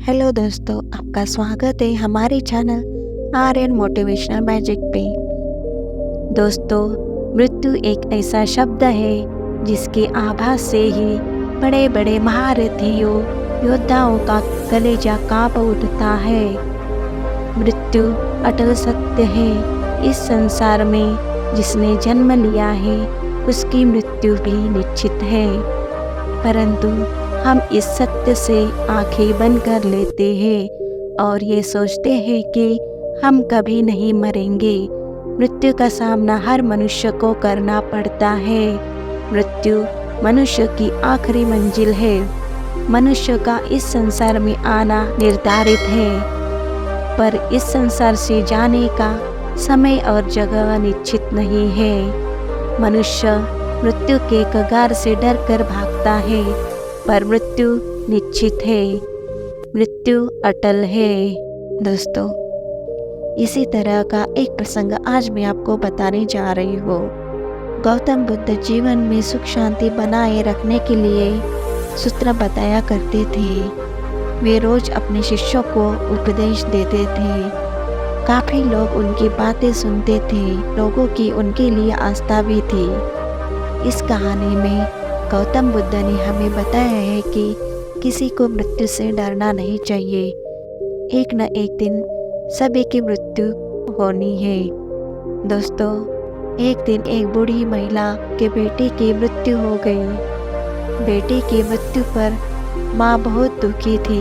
Hello दोस्तों, आपका स्वागत है हमारे चैनल आर्यन मोटिवेशनल मैजिक पे। दोस्तों, मृत्यु एक ऐसा शब्द है जिसके आभास से ही बड़े बड़े महारथियों योद्धाओं का कलेजा कांप उठता है। मृत्यु अटल सत्य है। इस संसार में जिसने जन्म लिया है उसकी मृत्यु भी निश्चित है, परंतु हम इस सत्य से आंखें बंद कर लेते हैं और ये सोचते हैं कि हम कभी नहीं मरेंगे। मृत्यु का सामना हर मनुष्य को करना पड़ता है। मृत्यु मनुष्य की आखिरी मंजिल है। मनुष्य का इस संसार में आना निर्धारित है, पर इस संसार से जाने का समय और जगह निश्चित नहीं है। मनुष्य मृत्यु के कगार से डर कर भागता है, पर मृत्यु निश्चित है। मृत्यु अटल है। दोस्तों, इसी तरह का एक प्रसंग आज मैं आपको बताने जा रही हूँ। गौतम बुद्ध जीवन में सुख शांति बनाए रखने के लिए सूत्र बताया करते थे। वे रोज अपने शिष्यों को उपदेश देते थे। काफी लोग उनकी बातें सुनते थे। लोगों की उनके लिए आस्था भी थी। इस कहानी में गौतम बुद्ध ने हमें बताया है कि किसी को मृत्यु से डरना नहीं चाहिए। एक न एक दिन सभी की मृत्यु होनी है। दोस्तों, एक दिन एक बूढ़ी महिला के बेटे की मृत्यु हो गई। बेटे की मृत्यु पर माँ बहुत दुखी थी।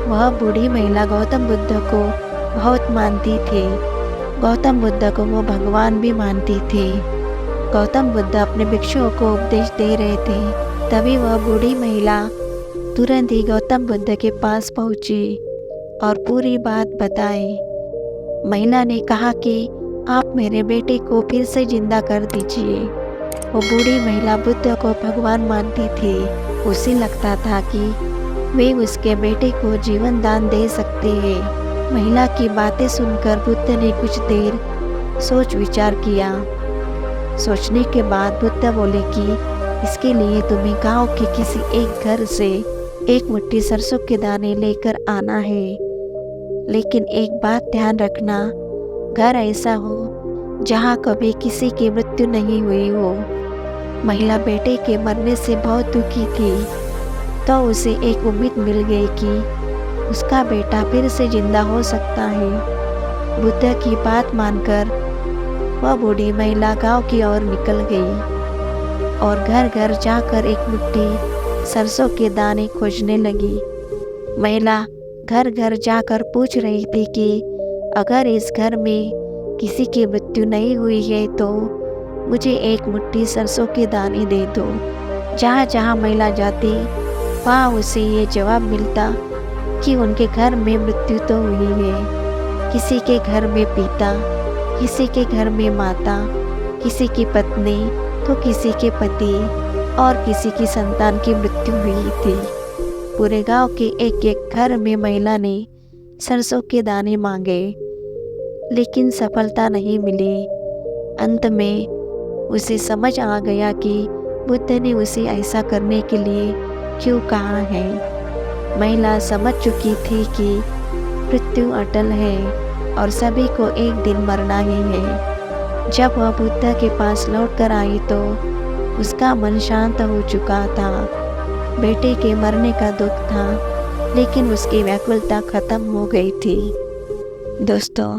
वह बूढ़ी महिला गौतम बुद्ध को बहुत मानती थी। गौतम बुद्ध को वो भगवान भी मानती थी। गौतम बुद्ध अपने भिक्षुओं को उपदेश दे रहे थे। तभी वह बूढ़ी महिला तुरंत ही गौतम बुद्ध के पास पहुंची और पूरी बात बताई। महिला ने कहा कि आप मेरे बेटे को फिर से जिंदा कर दीजिए। वो बूढ़ी महिला बुद्ध को भगवान मानती थी। उसे लगता था कि वे उसके बेटे को जीवन दान दे सकते हैं। महिला की बातें सुनकर बुद्ध ने कुछ देर सोच विचार किया। सोचने के बाद बुद्ध बोले कि इसके लिए तुम्हें गांव के किसी एक घर से एक मुट्ठी सरसों के दाने लेकर आना है। लेकिन एक बात ध्यान रखना, घर ऐसा हो जहां कभी किसी की मृत्यु नहीं हुई हो। महिला बेटे के मरने से बहुत दुखी थी, तो उसे एक उम्मीद मिल गई कि उसका बेटा फिर से जिंदा हो सकता है। बुद्ध की बात मानकर वह बूढ़ी महिला गांव की ओर निकल गई और घर घर जाकर एक मुट्ठी सरसों के दाने खोजने लगी। महिला घर घर जाकर पूछ रही थी कि अगर इस घर में किसी की मृत्यु नहीं हुई है तो मुझे एक मुट्ठी सरसों के दाने दे दो। जहाँ जहाँ महिला जाती वहाँ उसे ये जवाब मिलता कि उनके घर में मृत्यु तो हुई है। किसी के घर में पिता, किसी के घर में माता, किसी की पत्नी तो किसी के पति और किसी की संतान की मृत्यु हुई थी। पूरे गांव के एक एक घर में महिला ने सरसों के दाने मांगे, लेकिन सफलता नहीं मिली। अंत में उसे समझ आ गया कि बुद्ध ने उसे ऐसा करने के लिए क्यों कहा है। महिला समझ चुकी थी कि मृत्यु अटल है और सभी को एक दिन मरना ही है। जब वह बुद्ध के पास लौट कर आई तो उसका मन शांत हो चुका था। बेटे के मरने का दुख था, लेकिन उसकी व्याकुलता खत्म हो गई थी। दोस्तों,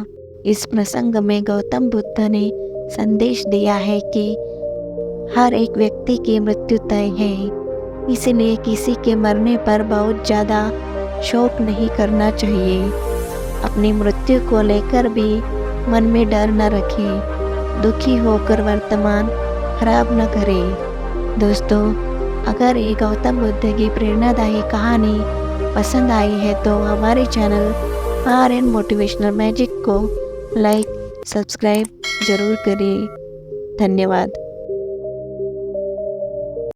इस प्रसंग में गौतम बुद्ध ने संदेश दिया है कि हर एक व्यक्ति की मृत्यु तय है, इसलिए किसी के मरने पर बहुत ज़्यादा शोक नहीं करना चाहिए। अपनी मृत्यु को लेकर भी मन में डर न रखें। दुखी होकर वर्तमान खराब न करें। दोस्तों, अगर ये गौतम बुद्ध की प्रेरणादायी कहानी पसंद आई है तो हमारे चैनल आर्यन मोटिवेशनल मैजिक को लाइक सब्सक्राइब जरूर करें। धन्यवाद।